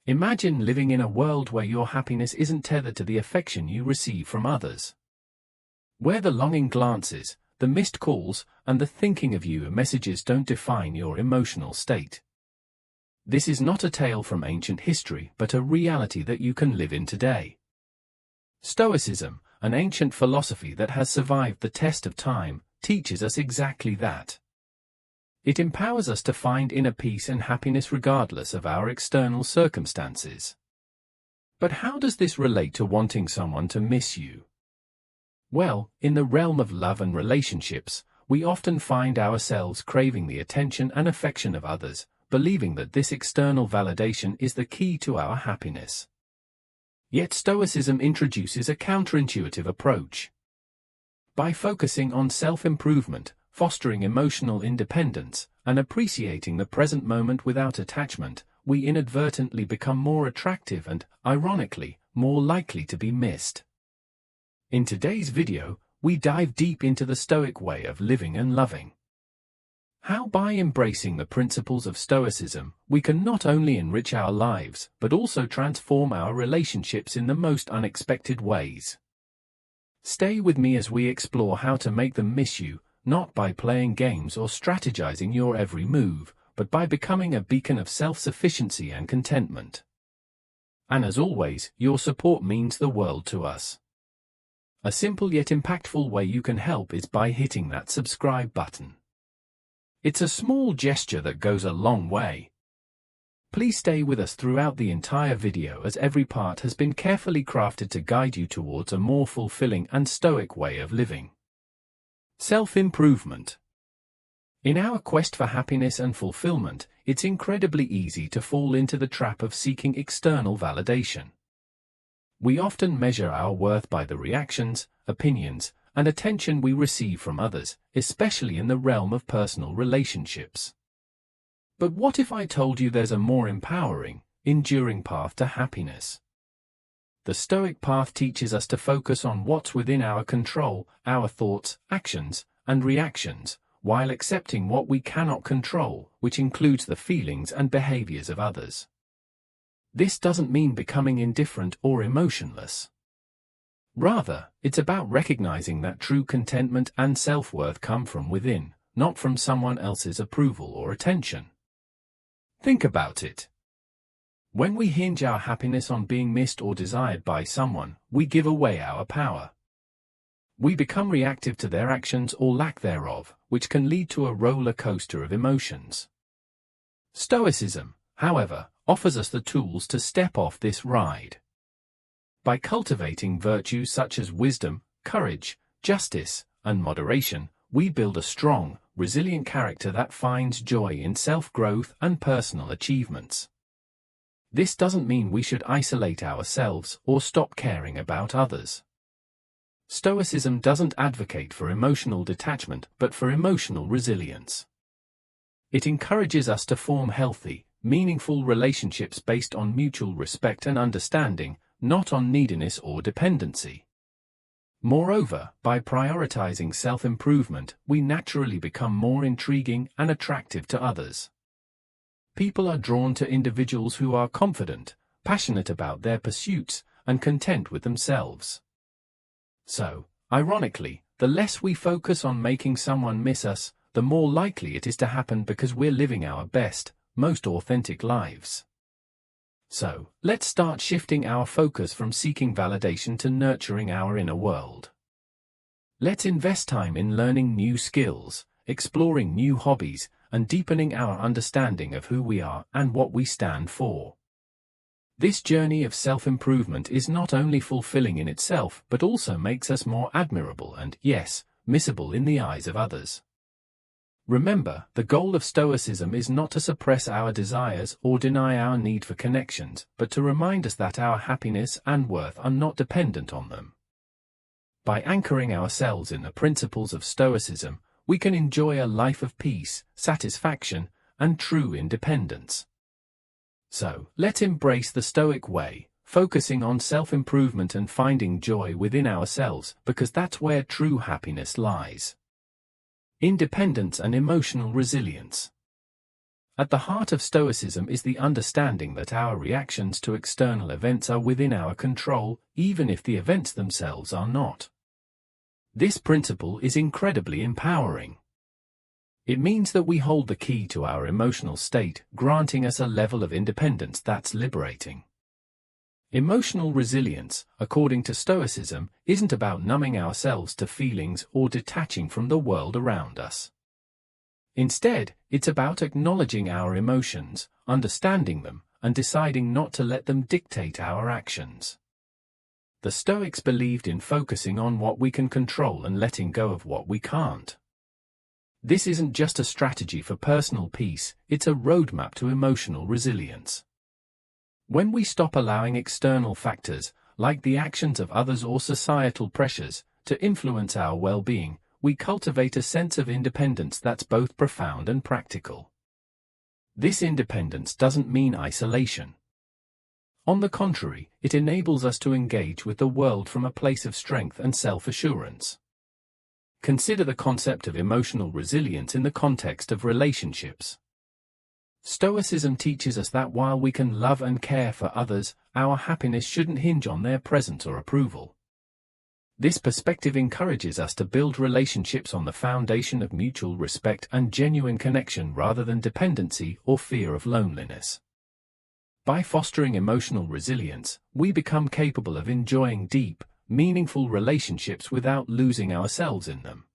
Imagine living in a world where your happiness isn't tethered to the affection you receive from others. Where the longing glances, the missed calls, and the thinking of you messages don't define your emotional state. This is not a tale from ancient history, but a reality that you can live in today. Stoicism, an ancient philosophy that has survived the test of time, teaches us exactly that. It empowers us to find inner peace and happiness regardless of our external circumstances. But how does this relate to wanting someone to miss you? Well, in the realm of love and relationships, we often find ourselves craving the attention and affection of others, believing that this external validation is the key to our happiness. Yet Stoicism introduces a counterintuitive approach. By focusing on self-improvement, fostering emotional independence, and appreciating the present moment without attachment, we inadvertently become more attractive and, ironically, more likely to be missed. In today's video, we dive deep into the Stoic way of living and loving. How by embracing the principles of Stoicism, we can not only enrich our lives, but also transform our relationships in the most unexpected ways. Stay with me as we explore how to make them miss you, not by playing games or strategizing your every move, but by becoming a beacon of self-sufficiency and contentment. And as always, your support means the world to us. A simple yet impactful way you can help is by hitting that subscribe button. It's a small gesture that goes a long way. Please stay with us throughout the entire video as every part has been carefully crafted to guide you towards a more fulfilling and stoic way of living. Self-improvement. In our quest for happiness and fulfillment, it's incredibly easy to fall into the trap of seeking external validation. We often measure our worth by the reactions, opinions, and attention we receive from others, especially in the realm of personal relationships. But what if I told you there's a more empowering, enduring path to happiness? The Stoic path teaches us to focus on what's within our control, our thoughts, actions, and reactions, while accepting what we cannot control, which includes the feelings and behaviors of others. This doesn't mean becoming indifferent or emotionless. Rather, it's about recognizing that true contentment and self-worth come from within, not from someone else's approval or attention. Think about it. When we hinge our happiness on being missed or desired by someone, we give away our power. We become reactive to their actions or lack thereof, which can lead to a roller coaster of emotions. Stoicism, however, offers us the tools to step off this ride. By cultivating virtues such as wisdom, courage, justice, and moderation, we build a strong, resilient character that finds joy in self-growth and personal achievements. This doesn't mean we should isolate ourselves or stop caring about others. Stoicism doesn't advocate for emotional detachment but for emotional resilience. It encourages us to form healthy, meaningful relationships based on mutual respect and understanding, not on neediness or dependency. Moreover, by prioritizing self-improvement, we naturally become more intriguing and attractive to others. People are drawn to individuals who are confident, passionate about their pursuits, and content with themselves. So, ironically, the less we focus on making someone miss us, the more likely it is to happen because we're living our best, most authentic lives. So, let's start shifting our focus from seeking validation to nurturing our inner world. Let's invest time in learning new skills, exploring new hobbies, and deepening our understanding of who we are and what we stand for. This journey of self-improvement is not only fulfilling in itself but also makes us more admirable and, yes, missable in the eyes of others. Remember, the goal of Stoicism is not to suppress our desires or deny our need for connections, but to remind us that our happiness and worth are not dependent on them. By anchoring ourselves in the principles of Stoicism, we can enjoy a life of peace, satisfaction, and true independence. So, let's embrace the Stoic way, focusing on self-improvement and finding joy within ourselves, because that's where true happiness lies. Independence and emotional resilience. At the heart of Stoicism is the understanding that our reactions to external events are within our control, even if the events themselves are not. This principle is incredibly empowering. It means that we hold the key to our emotional state, granting us a level of independence that's liberating. Emotional resilience, according to Stoicism, isn't about numbing ourselves to feelings or detaching from the world around us. Instead, it's about acknowledging our emotions, understanding them, and deciding not to let them dictate our actions. The Stoics believed in focusing on what we can control and letting go of what we can't. This isn't just a strategy for personal peace, it's a roadmap to emotional resilience. When we stop allowing external factors, like the actions of others or societal pressures, to influence our well-being, we cultivate a sense of independence that's both profound and practical. This independence doesn't mean isolation. On the contrary, it enables us to engage with the world from a place of strength and self-assurance. Consider the concept of emotional resilience in the context of relationships. Stoicism teaches us that while we can love and care for others, our happiness shouldn't hinge on their presence or approval. This perspective encourages us to build relationships on the foundation of mutual respect and genuine connection rather than dependency or fear of loneliness. By fostering emotional resilience, we become capable of enjoying deep, meaningful relationships without losing ourselves in them.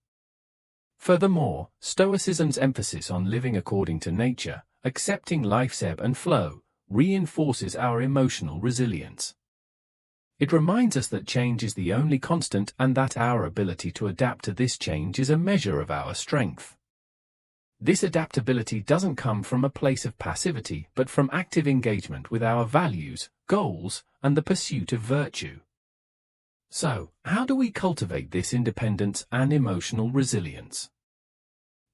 Furthermore, Stoicism's emphasis on living according to nature, accepting life's ebb and flow, reinforces our emotional resilience. It reminds us that change is the only constant and that our ability to adapt to this change is a measure of our strength. This adaptability doesn't come from a place of passivity but from active engagement with our values, goals, and the pursuit of virtue. So, how do we cultivate this independence and emotional resilience?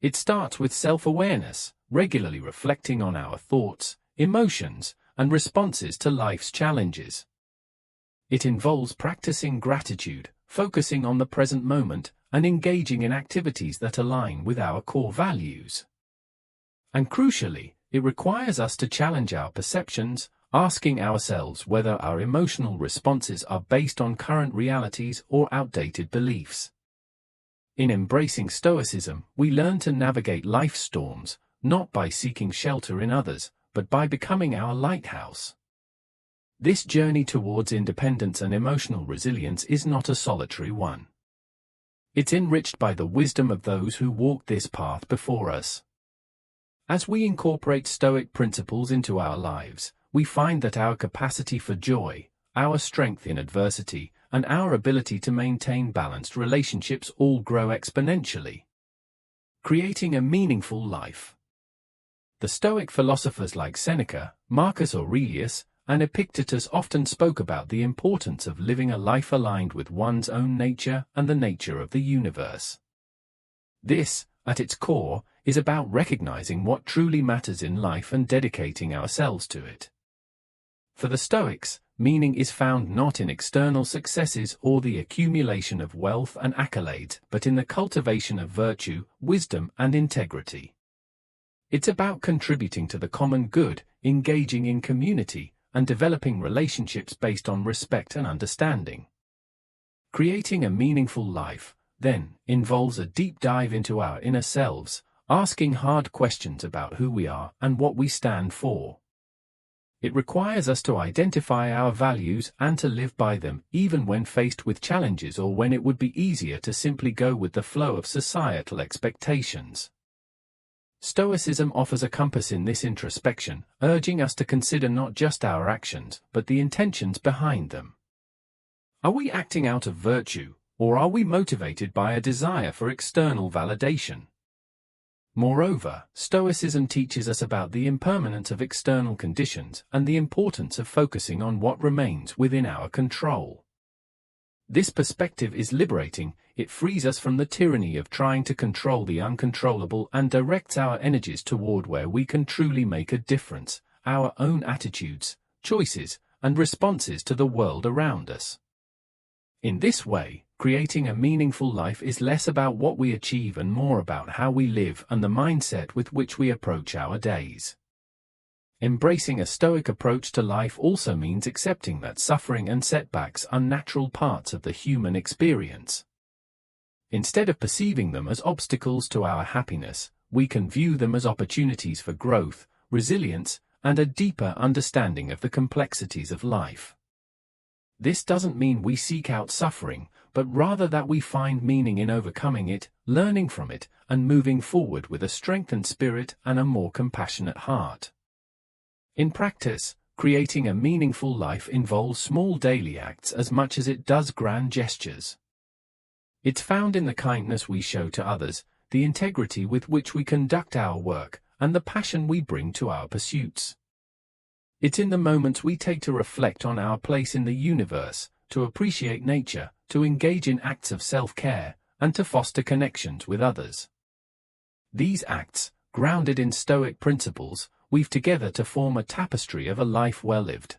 It starts with self-awareness, regularly reflecting on our thoughts, emotions, and responses to life's challenges. It involves practicing gratitude, focusing on the present moment, and engaging in activities that align with our core values. And crucially, it requires us to challenge our perceptions, asking ourselves whether our emotional responses are based on current realities or outdated beliefs. In embracing Stoicism, we learn to navigate life's storms, not by seeking shelter in others, but by becoming our lighthouse. This journey towards independence and emotional resilience is not a solitary one. It's enriched by the wisdom of those who walked this path before us. As we incorporate Stoic principles into our lives, we find that our capacity for joy, our strength in adversity, and our ability to maintain balanced relationships all grow exponentially, creating a meaningful life. The Stoic philosophers like Seneca, Marcus Aurelius, and Epictetus often spoke about the importance of living a life aligned with one's own nature and the nature of the universe. This, at its core, is about recognizing what truly matters in life and dedicating ourselves to it. For the Stoics, meaning is found not in external successes or the accumulation of wealth and accolades, but in the cultivation of virtue, wisdom, and integrity. It's about contributing to the common good, engaging in community, and developing relationships based on respect and understanding. Creating a meaningful life, then, involves a deep dive into our inner selves, asking hard questions about who we are and what we stand for. It requires us to identify our values and to live by them, even when faced with challenges or when it would be easier to simply go with the flow of societal expectations. Stoicism offers a compass in this introspection, urging us to consider not just our actions, but the intentions behind them. Are we acting out of virtue, or are we motivated by a desire for external validation? Moreover, Stoicism teaches us about the impermanence of external conditions and the importance of focusing on what remains within our control. This perspective is liberating. It frees us from the tyranny of trying to control the uncontrollable and directs our energies toward where we can truly make a difference, our own attitudes, choices, and responses to the world around us. In this way, creating a meaningful life is less about what we achieve and more about how we live and the mindset with which we approach our days. Embracing a Stoic approach to life also means accepting that suffering and setbacks are natural parts of the human experience. Instead of perceiving them as obstacles to our happiness, we can view them as opportunities for growth, resilience, and a deeper understanding of the complexities of life. This doesn't mean we seek out suffering, but rather that we find meaning in overcoming it, learning from it, and moving forward with a strengthened spirit and a more compassionate heart. In practice, creating a meaningful life involves small daily acts as much as it does grand gestures. It's found in the kindness we show to others, the integrity with which we conduct our work, and the passion we bring to our pursuits. It's in the moments we take to reflect on our place in the universe, to appreciate nature, to engage in acts of self-care, and to foster connections with others. These acts, grounded in Stoic principles, weave together to form a tapestry of a life well lived.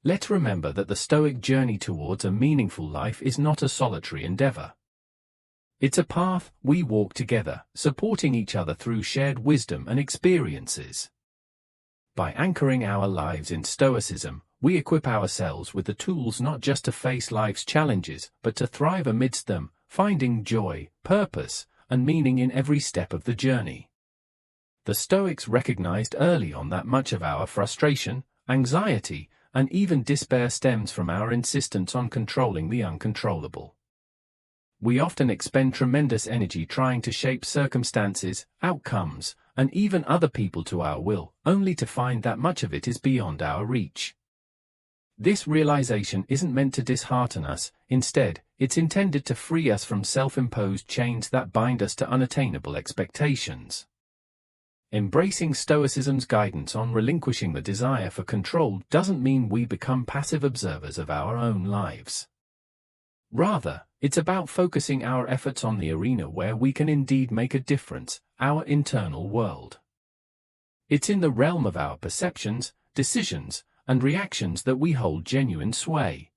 Let's remember that the Stoic journey towards a meaningful life is not a solitary endeavor. It's a path we walk together, supporting each other through shared wisdom and experiences. By anchoring our lives in Stoicism, we equip ourselves with the tools not just to face life's challenges, but to thrive amidst them, finding joy, purpose, and meaning in every step of the journey. The Stoics recognized early on that much of our frustration, anxiety, and even despair stems from our insistence on controlling the uncontrollable. We often expend tremendous energy trying to shape circumstances, outcomes, and even other people to our will, only to find that much of it is beyond our reach. This realization isn't meant to dishearten us, instead, it's intended to free us from self-imposed chains that bind us to unattainable expectations. Embracing Stoicism's guidance on relinquishing the desire for control doesn't mean we become passive observers of our own lives. Rather, it's about focusing our efforts on the arena where we can indeed make a difference, our internal world. It's in the realm of our perceptions, decisions, and reactions that we hold genuine sway.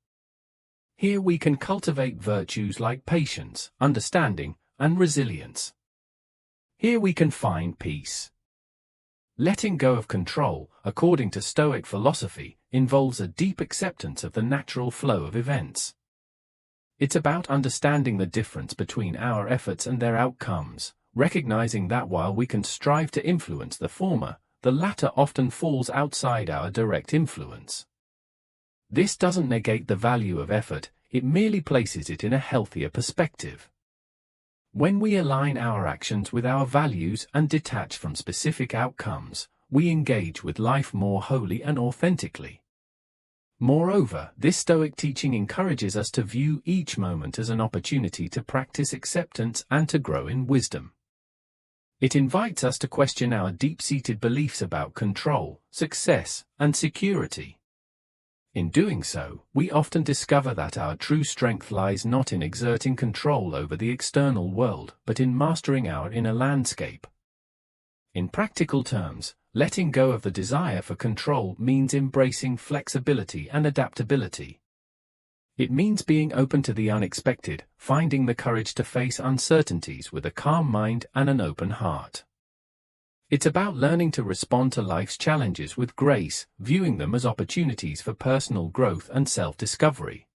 Here we can cultivate virtues like patience, understanding, and resilience. Here we can find peace. Letting go of control, according to Stoic philosophy, involves a deep acceptance of the natural flow of events. It's about understanding the difference between our efforts and their outcomes, recognizing that while we can strive to influence the former, the latter often falls outside our direct influence. This doesn't negate the value of effort, it merely places it in a healthier perspective. When we align our actions with our values and detach from specific outcomes, we engage with life more wholly and authentically. Moreover, this Stoic teaching encourages us to view each moment as an opportunity to practice acceptance and to grow in wisdom. It invites us to question our deep-seated beliefs about control, success, and security. In doing so, we often discover that our true strength lies not in exerting control over the external world, but in mastering our inner landscape. In practical terms, letting go of the desire for control means embracing flexibility and adaptability. It means being open to the unexpected, finding the courage to face uncertainties with a calm mind and an open heart. It's about learning to respond to life's challenges with grace, viewing them as opportunities for personal growth and self-discovery.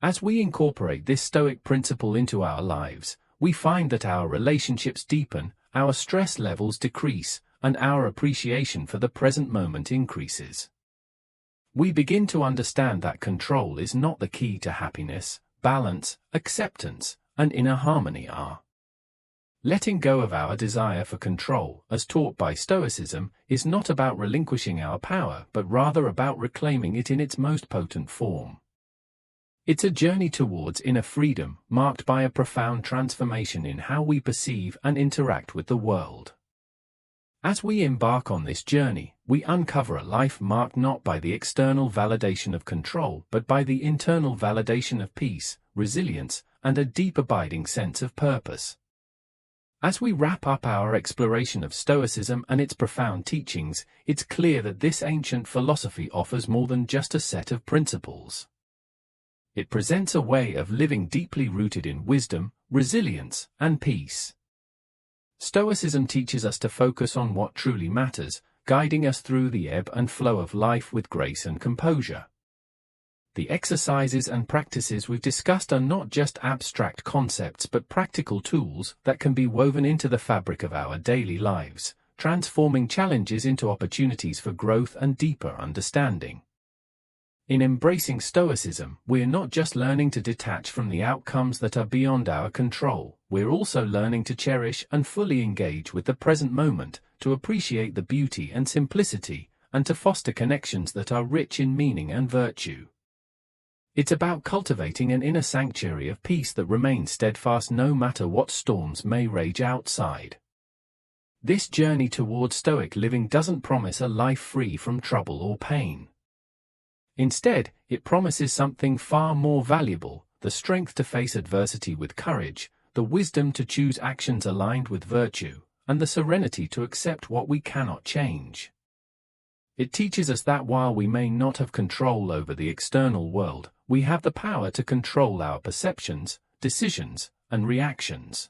As we incorporate this Stoic principle into our lives, we find that our relationships deepen, our stress levels decrease, and our appreciation for the present moment increases. We begin to understand that control is not the key to happiness, balance, acceptance, and inner harmony are. Letting go of our desire for control, as taught by Stoicism, is not about relinquishing our power but rather about reclaiming it in its most potent form. It's a journey towards inner freedom, marked by a profound transformation in how we perceive and interact with the world. As we embark on this journey, we uncover a life marked not by the external validation of control but by the internal validation of peace, resilience, and a deep abiding sense of purpose. As we wrap up our exploration of Stoicism and its profound teachings, it's clear that this ancient philosophy offers more than just a set of principles. It presents a way of living deeply rooted in wisdom, resilience, and peace. Stoicism teaches us to focus on what truly matters, guiding us through the ebb and flow of life with grace and composure. The exercises and practices we've discussed are not just abstract concepts but practical tools that can be woven into the fabric of our daily lives, transforming challenges into opportunities for growth and deeper understanding. In embracing Stoicism, we're not just learning to detach from the outcomes that are beyond our control, we're also learning to cherish and fully engage with the present moment, to appreciate the beauty and simplicity, and to foster connections that are rich in meaning and virtue. It's about cultivating an inner sanctuary of peace that remains steadfast no matter what storms may rage outside. This journey toward Stoic living doesn't promise a life free from trouble or pain. Instead, it promises something far more valuable: the strength to face adversity with courage, the wisdom to choose actions aligned with virtue, and the serenity to accept what we cannot change. It teaches us that while we may not have control over the external world, we have the power to control our perceptions, decisions, and reactions.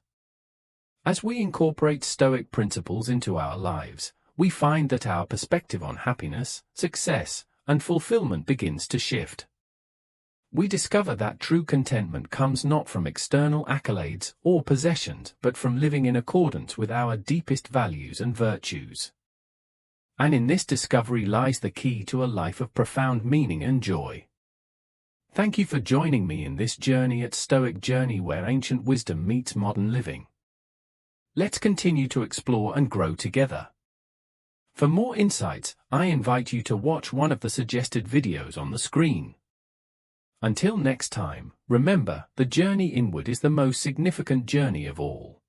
As we incorporate Stoic principles into our lives, we find that our perspective on happiness, success, and fulfillment begins to shift. We discover that true contentment comes not from external accolades or possessions but from living in accordance with our deepest values and virtues. And in this discovery lies the key to a life of profound meaning and joy. Thank you for joining me in this journey at Stoic Journey, where ancient wisdom meets modern living. Let's continue to explore and grow together. For more insights, I invite you to watch one of the suggested videos on the screen. Until next time, remember, the journey inward is the most significant journey of all.